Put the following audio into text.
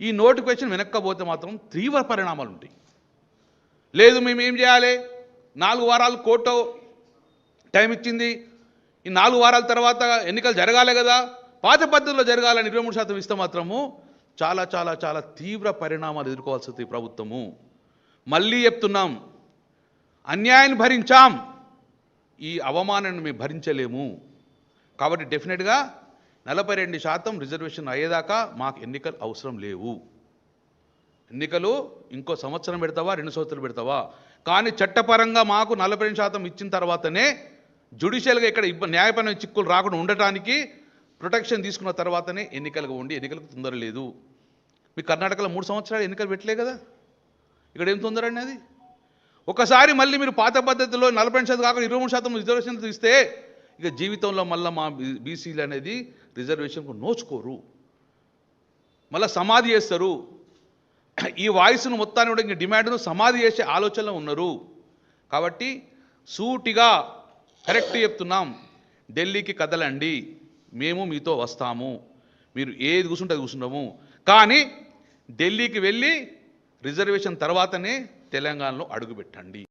ఈ నోటిఫికేషన్ వెనక్కపోతే మాత్రం తీవ్ర పరిణామాలు ఉంటాయి. లేదు మేము ఏం చేయాలి, 4 వారాలు కోర్టు టైం ఇచ్చింది, ఈ 4 వారాల తర్వాత ఎన్నికలు జరగాలి కదా, పాత పద్ధతిలో జరగాలని 23% ఇస్తే మాత్రము చాలా చాలా చాలా తీవ్ర పరిణామాలు ఎదుర్కోవాల్సి వస్తుంది ప్రభుత్వము. మళ్ళీ చెప్తున్నాం, అన్యాయాన్ని భరించాం, ఈ అవమానాన్ని మేము భరించలేము. కాబట్టి డెఫినెట్గా 42% రిజర్వేషన్ అయ్యేదాకా మాకు ఎన్నికలు అవసరం లేవు. ఎన్నికలు ఇంకో సంవత్సరం పెడతావా, 2 సంవత్సరాలు పెడతావా, కానీ చట్టపరంగా మాకు 42% ఇచ్చిన తర్వాతనే జ్యుడిషియల్గా ఇక్కడ న్యాయపరమైన చిక్కులు రాకుండా ఉండటానికి ప్రొటెక్షన్ తీసుకున్న తర్వాతనే ఎన్నికలకు ఉండి, ఎన్నికలకు తొందర లేదు. మీ కర్ణాటకలో 3 సంవత్సరాలు ఎన్నికలు పెట్టలే కదా, ఇక్కడ ఏం తొందర అండి అది. ఒకసారి మళ్ళీ మీరు పాత పద్ధతిలో 40% కాకుండా 23% రిజర్వేషన్ ఇస్తే ఇక జీవితంలో మళ్ళీ మా బీసీలు అనేది రిజర్వేషన్కు నోచుకోరు, మళ్ళీ సమాధి చేస్తారు. ఈ వాయిస్ను మొత్తాన్ని కూడా ఇంక డిమాండ్ను సమాధి చేసే ఆలోచనలో ఉన్నారు. కాబట్టి సూటిగా కరెక్ట్ చెప్తున్నాం, ఢిల్లీకి కదలండి, మేము మీతో వస్తాము, మీరు ఏది కూర్చుంటే అది కూర్చుంటాము, కానీ ఢిల్లీకి వెళ్ళి రిజర్వేషన్ తర్వాతనే తెలంగాణలో అడుగుపెట్టండి.